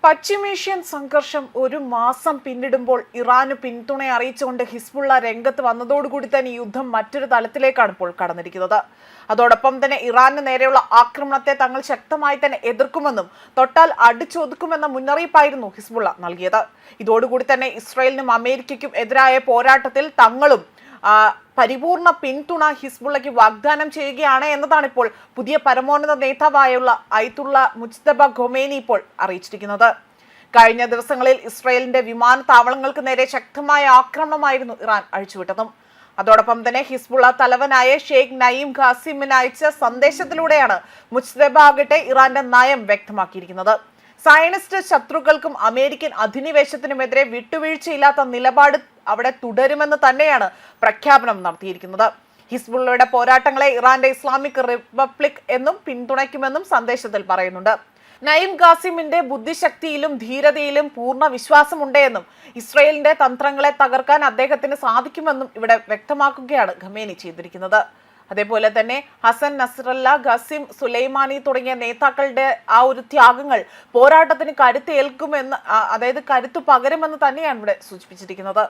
പശ്ചിമേഷ്യൻ സംഘർഷം ഒരു മാസം പിന്നിടുമ്പോൾ ഇറാന് പിന്തുണ അറിയിച്ചുകൊണ്ട് ഹിസ്ബുള്ള രംഗത്ത് വന്നതോടുകൂടി തന്നെ യുദ്ധം മറ്റൊരു തലത്തിലേക്കാണ് ഇപ്പോൾ കടന്നിരിക്കുന്നത്. അതോടൊപ്പം തന്നെ ഇറാന് നേരെയുള്ള ആക്രമണത്തെ തങ്ങൾ ശക്തമായി തന്നെ എതിർക്കുമെന്നും തൊട്ടാൽ അടിച്ചൊതുക്കുമെന്ന മുന്നറിയിപ്പായിരുന്നു ഹിസ്ബുള്ള നൽകിയത്. ഇതോടുകൂടി തന്നെ ഇസ്രായേലിനും അമേരിക്കയ്ക്കും എതിരായ പോരാട്ടത്തിൽ തങ്ങളും പരിപൂർണ പിന്തുണ ഹിസ്ബുള്ളയ്ക്ക് വാഗ്ദാനം ചെയ്യുകയാണ് എന്നതാണ് ഇപ്പോൾ പുതിയ പരമോന്നത നേതാവായുള്ള അയത്തുള്ള മുജ്തബ ഖൊമേനി ഇപ്പോൾ അറിയിച്ചിരിക്കുന്നത്. കഴിഞ്ഞ ദിവസങ്ങളിൽ ഇസ്രായേലിന്റെ വിമാനത്താവളങ്ങൾക്ക് നേരെ ശക്തമായ ആക്രമണമായിരുന്നു ഇറാൻ അഴിച്ചുവിട്ടതും. അതോടൊപ്പം തന്നെ ഹിസ്ബുള്ള തലവനായ ഷെയ്ഖ് നയീം ഖാസിമിന് അയച്ച സന്ദേശത്തിലൂടെയാണ് മുജ്തബ ആകട്ടെ ഇറാന്റെ നയം വ്യക്തമാക്കിയിരിക്കുന്നത്. സയനിസ്റ്റ് ശത്രുക്കൾക്കും അമേരിക്കൻ അധിനിവേശത്തിനുമെതിരെ വിട്ടുവീഴ്ചയില്ലാത്ത നിലപാട് അവിടെ തുടരുമെന്ന് തന്നെയാണ് പ്രഖ്യാപനം നടത്തിയിരിക്കുന്നത്. ഹിസ്ബുള്ളയുടെ പോരാട്ടങ്ങളെ ഇറാന്റെ ഇസ്ലാമിക് റിപ്പബ്ലിക് എന്നും പിന്തുണയ്ക്കുമെന്നും സന്ദേശത്തിൽ പറയുന്നുണ്ട്. നയീം ഖാസിമിന്റെ ബുദ്ധിശക്തിയിലും ധീരതയിലും പൂർണ്ണ വിശ്വാസമുണ്ടെന്നും ഇസ്രായേലിന്റെ തന്ത്രങ്ങളെ തകർക്കാൻ അദ്ദേഹത്തിന് സാധിക്കുമെന്നും ഇവിടെ വ്യക്തമാക്കുകയാണ് ഖമേനി ചെയ്തിരിക്കുന്നത്. അതേപോലെ തന്നെ ഹസൻ നസ്രല്ല, ഖാസിം സുലൈമാനി തുടങ്ങിയ നേതാക്കളുടെ ആ ഒരു ത്യാഗങ്ങൾ പോരാട്ടത്തിന് കരുത്തേൽക്കുമെന്ന്, അതായത് കരുത്തു പകരുമെന്ന് തന്നെയാണ് ഇവിടെ സൂചിപ്പിച്ചിരിക്കുന്നത്.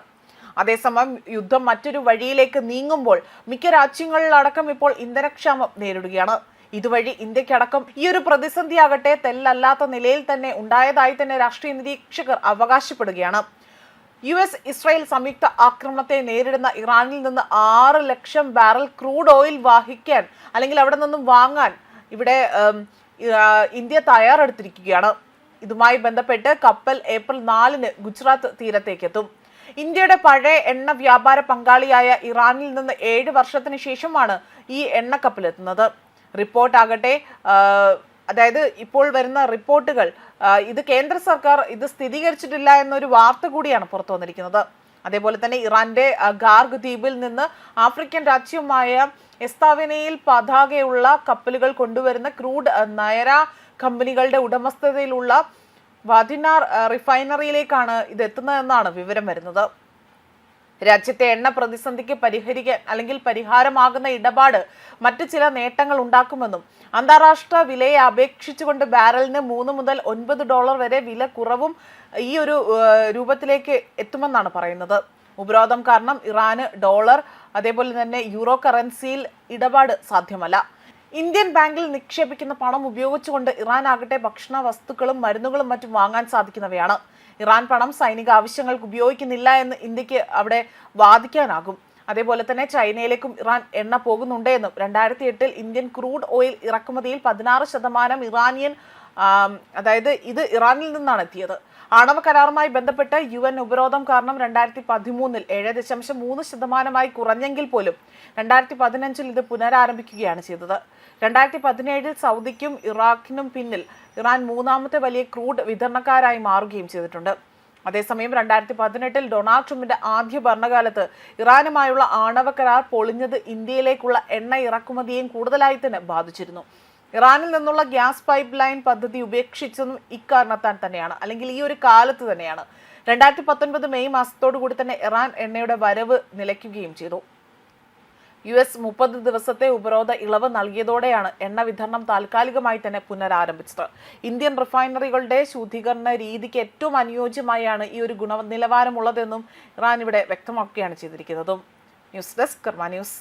അതേസമയം യുദ്ധം മറ്റൊരു വഴിയിലേക്ക് നീങ്ങുമ്പോൾ മിക്ക രാജ്യങ്ങളിലടക്കം ഇപ്പോൾ ഇന്ധനക്ഷാമം നേരിടുകയാണ്. ഇതുവഴി ഇന്ത്യക്കടക്കം ഈ ഒരു പ്രതിസന്ധിയാകട്ടെ തെല്ലല്ലാത്ത നിലയിൽ തന്നെ ഉണ്ടായതായി തന്നെ രാഷ്ട്രീയ നിരീക്ഷകർ അവകാശപ്പെടുകയാണ്. US ഇസ്രായേൽ സംയുക്ത ആക്രമണത്തെ നേരിടുന്ന ഇറാനിൽ നിന്ന് 6 ലക്ഷം ബാരൽ ക്രൂഡ് ഓയിൽ വഹിക്കാൻ അല്ലെങ്കിൽ അവിടെ നിന്നും വാങ്ങാൻ ഇവിടെ ഇന്ത്യ തയ്യാറെടുത്തിരിക്കുകയാണ്. ഇതുമായി ബന്ധപ്പെട്ട് കപ്പൽ ഏപ്രിൽ 4-ന് ഗുജറാത്ത് തീരത്തേക്ക് എത്തും. ഇന്ത്യയുടെ പഴയ എണ്ണ വ്യാപാര പങ്കാളിയായ ഇറാനിൽ നിന്ന് 7 വർഷത്തിന് ശേഷമാണ് ഈ എണ്ണക്കപ്പൽ എത്തുന്നത്. റിപ്പോർട്ടാകട്ടെ, അതായത് ഇപ്പോൾ വരുന്ന റിപ്പോർട്ടുകൾ ഇത് കേന്ദ്ര സർക്കാർ ഇത് സ്ഥിരീകരിച്ചിട്ടില്ല എന്നൊരു വാർത്ത കൂടിയാണ് പുറത്തു വന്നിരിക്കുന്നത്. അതേപോലെ തന്നെ ഇറാന്റെ ഗാർഗ് ദ്വീപിൽ നിന്ന് ആഫ്രിക്കൻ രാജ്യമായ എസ്താവനയിൽ പതാകയുള്ള കപ്പലുകൾ കൊണ്ടുവരുന്ന ക്രൂഡ് നയര കമ്പനികളുടെ ഉടമസ്ഥതയിലുള്ള വദിനാർ റിഫൈനറിയിലേക്കാണ് ഇത് എത്തുന്നതെന്നാണ് വിവരം വരുന്നത്. രാജ്യത്തെ എണ്ണ പ്രതിസന്ധിക്ക് പരിഹരിക്കാൻ അല്ലെങ്കിൽ പരിഹാരമാകുന്ന ഇടപാട് മറ്റു ചില നേട്ടങ്ങൾ ഉണ്ടാക്കുമെന്നും അന്താരാഷ്ട്ര വിലയെ അപേക്ഷിച്ചുകൊണ്ട് ബാരലിന് $3 മുതൽ $9 വരെ വില കുറവും ഈ ഒരു രൂപത്തിലേക്ക് എത്തുമെന്നാണ് പറയുന്നത്. ഉപരോധം കാരണം ഇറാന് ഡോളർ അതേപോലെ തന്നെ യൂറോ കറൻസിയിൽ ഇടപാട് സാധ്യമല്ല. ഇന്ത്യൻ ബാങ്കിൽ നിക്ഷേപിക്കുന്ന പണം ഉപയോഗിച്ചുകൊണ്ട് ഇറാൻ ആകട്ടെ ഭക്ഷണ വസ്തുക്കളും മരുന്നുകളും മറ്റും വാങ്ങാൻ സാധിക്കുന്നവയാണ്. ഇറാൻ പണം സൈനിക ആവശ്യങ്ങൾക്ക് ഉപയോഗിക്കുന്നില്ല എന്ന് ഇന്ത്യക്ക് അവിടെ വാദിക്കാനാകും. അതേപോലെ തന്നെ ചൈനയിലേക്കും ഇറാൻ എണ്ണ പോകുന്നുണ്ട് എന്നും 2008-ൽ ഇന്ത്യൻ ക്രൂഡ് ഓയിൽ ഇറക്കുമതിയിൽ 16% ഇറാനിയൻ, അതായത് ഇത് ഇറാനിൽ നിന്നാണ് എത്തിയത്. ആണവ കരാറുമായി ബന്ധപ്പെട്ട് UN ഉപരോധം കാരണം 2013-ൽ 7.3% കുറഞ്ഞെങ്കിൽ പോലും 2015-ൽ ഇത് പുനരാരംഭിക്കുകയാണ് ചെയ്തത്. 2017-ൽ സൗദിക്കും ഇറാഖിനും പിന്നിൽ ഇറാൻ 3ാമത്തെ വലിയ ക്രൂഡ് വിതരണക്കാരായി മാറുകയും ചെയ്തിട്ടുണ്ട്. അതേസമയം 2018-ൽ ഡൊണാൾഡ് ട്രംപിന്റെ ആദ്യ ഭരണകാലത്ത് ഇറാനുമായുള്ള ആണവ കരാർ പൊളിഞ്ഞത് ഇന്ത്യയിലേക്കുള്ള എണ്ണ ഇറക്കുമതിയെയും കൂടുതലായി തന്നെ ബാധിച്ചിരുന്നു. ഇറാനിൽ നിന്നുള്ള ഗ്യാസ് പൈപ്പ് ലൈൻ പദ്ധതി ഉപേക്ഷിച്ചതും ഇക്കാരണത്താൽ തന്നെയാണ്, അല്ലെങ്കിൽ ഈ ഒരു കാലത്ത് തന്നെയാണ്. 2019 മെയ് മാസത്തോടു കൂടി തന്നെ ഇറാൻ എണ്ണയുടെ വരവ് നിലയ്ക്കുകയും ചെയ്തു. US 30 ദിവസത്തെ ഉപരോധ ഇളവ് നൽകിയതോടെയാണ് എണ്ണ വിതരണം താൽക്കാലികമായി തന്നെ പുനരാരംഭിച്ചത്. ഇന്ത്യൻ റിഫൈനറികളുടെ ശുദ്ധീകരണ രീതിക്ക് ഏറ്റവും അനുയോജ്യമായാണ് ഈ ഒരു ഗുണനിലവാരമുള്ളതെന്നും ഇറാൻ ഇവിടെ വ്യക്തമാക്കുകയാണ് ചെയ്തിരിക്കുന്നതും. ന്യൂസ് ഡെസ്ക് കർമ്മ ന്യൂസ്.